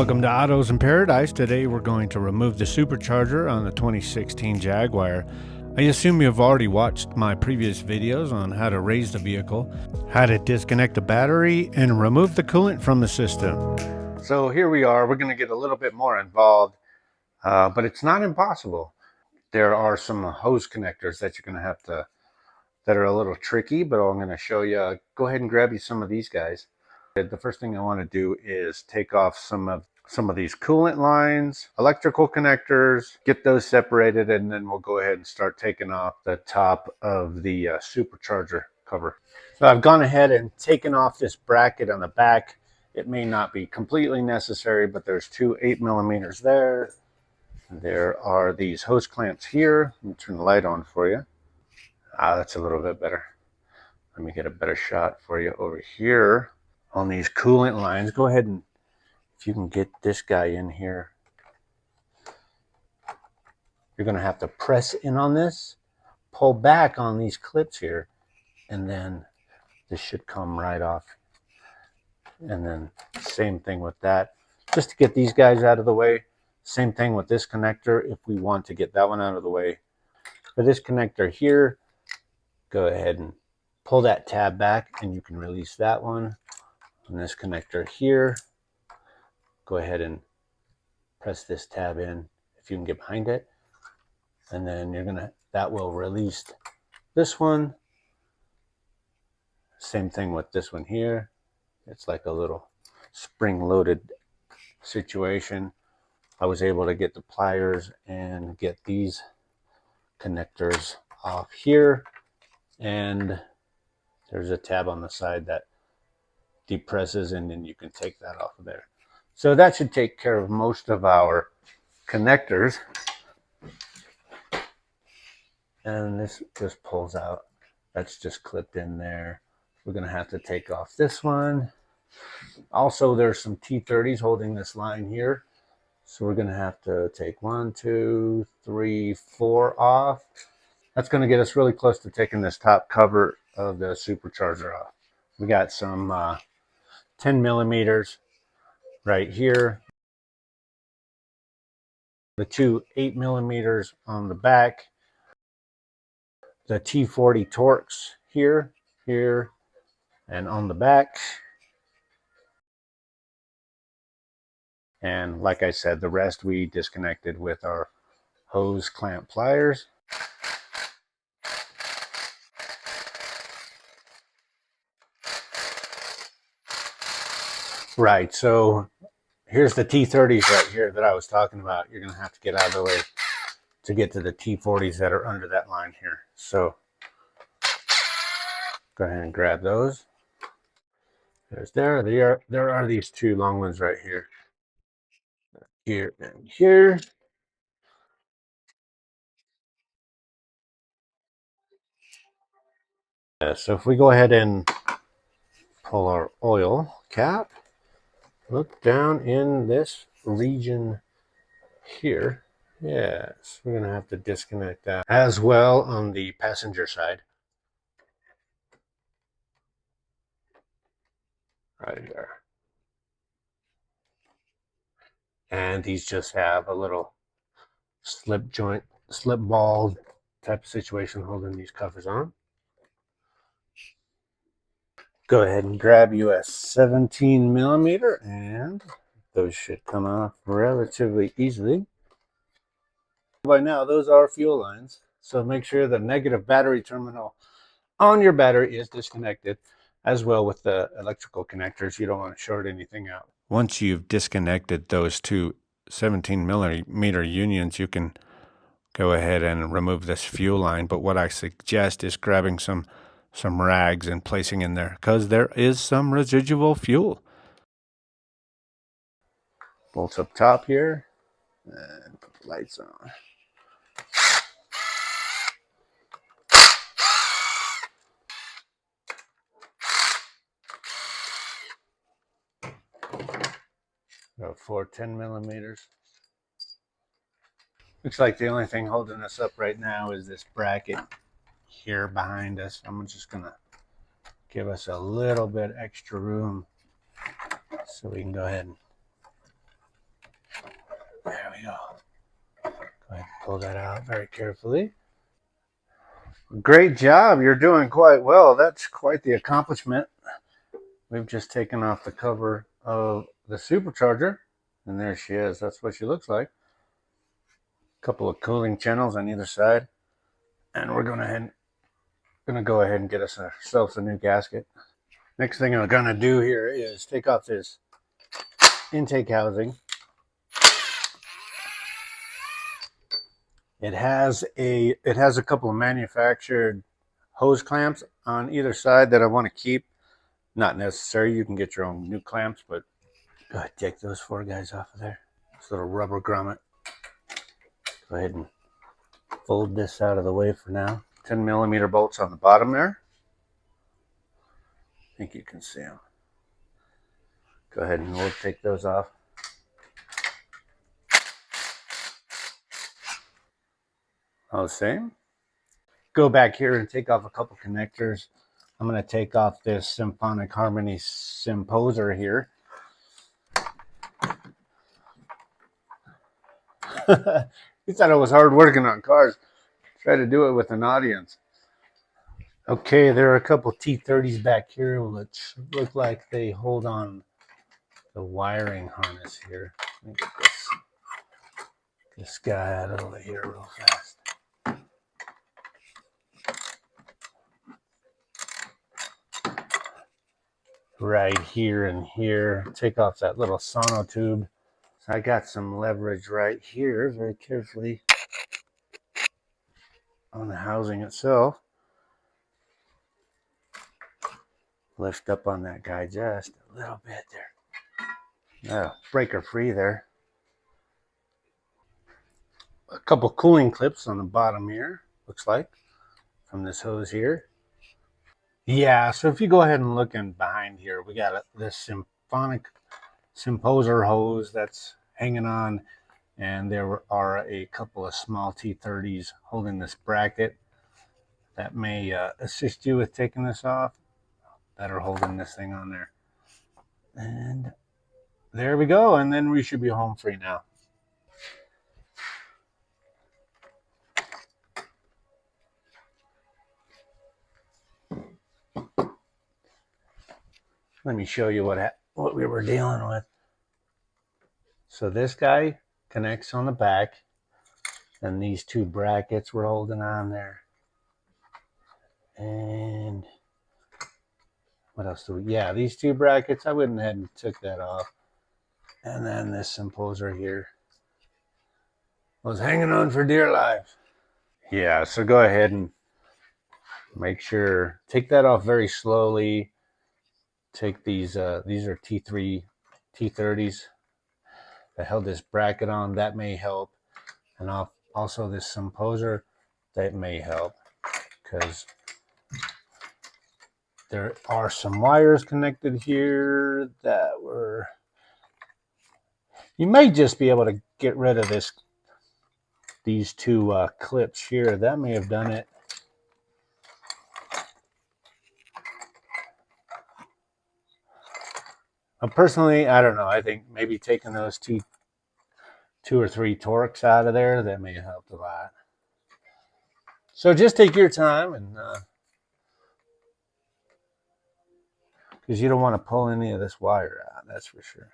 Welcome to Autos in Paradise. Today we're going to remove the supercharger on the 2016 Jaguar. I assume you've already watched my previous videos on how to raise the vehicle, how to disconnect the battery, and remove the coolant from the system. So here we are. We're going to get a little bit more involved, but it's not impossible. There are some hose connectors that you're going to have to, that are a little tricky, but I'm going to show you. Go ahead and grab you some of these guys. The first thing I want to do is take off some of these coolant lines, electrical connectors, get those separated, and then we'll go ahead and start taking off the top of the supercharger cover. So I've gone ahead and taken off this bracket on the back. It may not be completely necessary, but there's two 8mm there. There are these hose clamps here. Let me turn the light on for you. That's a little bit better. Let me get a better shot for you over here. On these coolant lines, go ahead and, if you can get this guy in here, you're going to have to press in on this, pull back on these clips here, and then this should come right off. And then same thing with that, just to get these guys out of the way. Same thing with this connector if we want to get that one out of the way. For this connector here, go ahead and pull that tab back and you can release that one. And this connector here, go ahead and press this tab in if you can get behind it, and then that will release this one. Same thing with this one here. It's like a little spring-loaded situation. I was able to get the pliers and get these connectors off here, and there's a tab on the side that depresses, and then you can take that off of there. So that should take care of most of our connectors. And this just pulls out. That's just clipped in there. We're going to have to take off this one. Also, there's some T30s holding this line here. So we're going to have to take 1, 2, 3, 4 off. That's going to get us really close to taking this top cover of the supercharger off. We got some 10mm right here. The two 8mm on the back. The T40 Torx here, here, and on the back. And like I said, the rest we disconnected with our hose clamp pliers. Right, so here's the T30s right here that I was talking about. You're going to have to get out of the way to get to the T40s that are under that line here. So go ahead and grab those. There are these two long ones right here. Here and here. So if we go ahead and pull our oil cap, look down in this region here. Yes, we're going to have to disconnect that as well on the passenger side. Right there. And these just have a little slip joint, slip ball type of situation holding these covers on. Go ahead and grab you a 17mm, and those should come off relatively easily. By now, those are fuel lines, so make sure the negative battery terminal on your battery is disconnected, as well with the electrical connectors. You don't want to short anything out. Once you've disconnected those two 17mm unions, you can go ahead and remove this fuel line. But what I suggest is grabbing some rags and placing in there, because there is some residual fuel. Bolts up top here, and put the lights on. Got 4 10mm. Looks like the only thing holding us up right now is this bracket here behind us. I'm just gonna give us a little bit extra room so we can go ahead and There we go. Go ahead and pull that out very carefully. Great job. You're doing quite well. That's quite the accomplishment. We've just taken off the cover of the supercharger, and there she is. That's what she looks like. A couple of cooling channels on either side, and we're gonna go ahead and get ourselves a new gasket. Next thing I'm gonna do here is take off this intake housing. It has a couple of manufactured hose clamps on either side that I want to keep. Not necessary. You can get your own new clamps, but go ahead, take those four guys off of there. This little rubber grommet. Go ahead and fold this out of the way for now. 10mm bolts on the bottom there. I think you can see them. Go ahead and we'll take those off. All the same. Go back here and take off a couple connectors. I'm going to take off this Symphonic Harmony Symposer here. You thought it was hard working on cars. Try to do it with an audience. Okay, there are a couple T30s back here which look like they hold on the wiring harness here. Let me get this guy out of here real fast. Right here and here. Take off that little sonotube. So I got some leverage right here, very carefully, on the housing itself. Lift up on that guy just a little bit there. Breaker free there. A couple cooling clips on the bottom here, looks like, from this hose here. Yeah, so if you go ahead and look in behind here, we got this Symphonic Symposer hose that's hanging on, and there are a couple of small T30s holding this bracket that may assist you with taking this off, that are holding this thing on there. And there we go, and then we should be home free now. Let me show you what we were dealing with. So this guy connects on the back, and these two brackets we're holding on there. And what else do we? Yeah, these two brackets. I went ahead and took that off. And then this Symposer here was hanging on for dear life. Yeah, so go ahead and make sure, take that off very slowly. Take these are T30s that held this bracket on. That may help. And also this Symposer, that may help, because there are some wires connected here that were... You may just be able to get rid of these two clips here. That may have done it. Personally, I don't know. I think maybe taking those two or three Torx out of there, that may have helped a lot. So just take your time, and because you don't want to pull any of this wire out, that's for sure.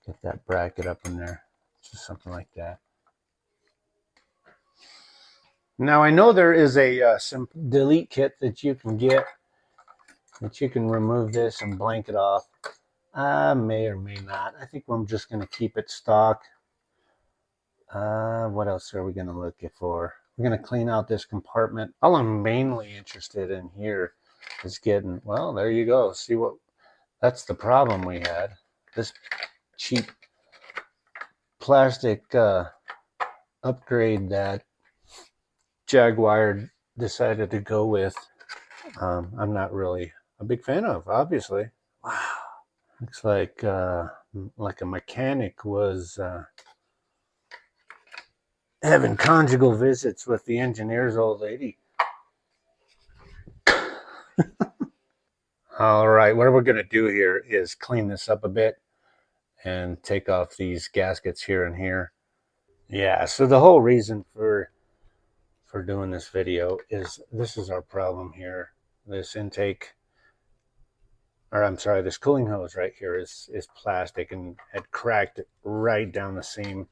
Get that bracket up in there, just something like that. Now I know there is some delete kit that you can get, that you can remove this and blank it off. I may or may not. I think I'm just going to keep it stock. What else are we going to look for? We're going to clean out this compartment. All I'm mainly interested in here is getting, well, there you go. See what, that's the problem we had. This cheap plastic upgrade that Jaguar decided to go with, I'm not really a big fan of, obviously. Wow. Looks like a mechanic was having conjugal visits with the engineer's old lady. All right, what we're going to do here is clean this up a bit and take off these gaskets here and here. Yeah, so the whole reason for doing this video is this is our problem here. This intake, or I'm sorry, this cooling hose right here is plastic and had cracked right down the seam,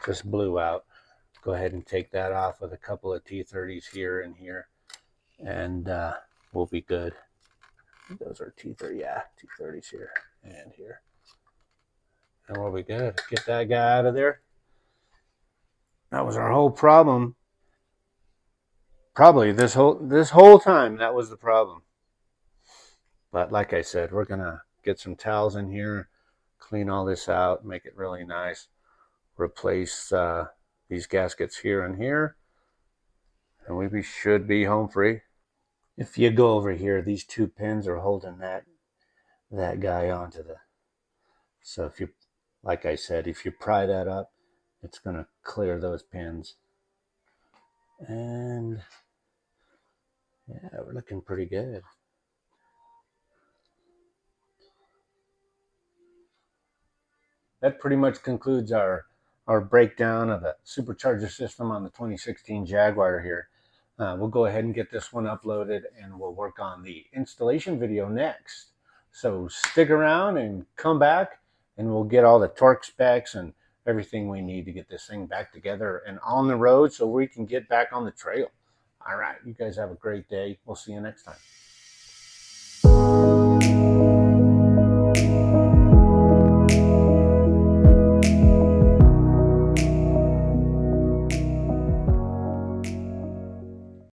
just blew out. Go ahead and take that off with a couple of T30s here and here, and we'll be good. Those are T30, yeah, T30s here and here, and we'll be good. Get that guy out of there. That was our whole problem. Probably this whole time that was the problem. But like I said, we're gonna get some towels in here, clean all this out, make it really nice, replace these gaskets here and here, and we should be home free. If you go over here, these two pins are holding that guy onto the. So if you, like I said, if you pry that up, it's gonna clear those pins. And yeah, we're looking pretty good. That pretty much concludes our breakdown of the supercharger system on the 2016 Jaguar here. We'll go ahead and get this one uploaded, and we'll work on the installation video next. So stick around and come back, and we'll get all the torque specs and everything we need to get this thing back together and on the road so we can get back on the trail. All right, you guys have a great day. We'll see you next time.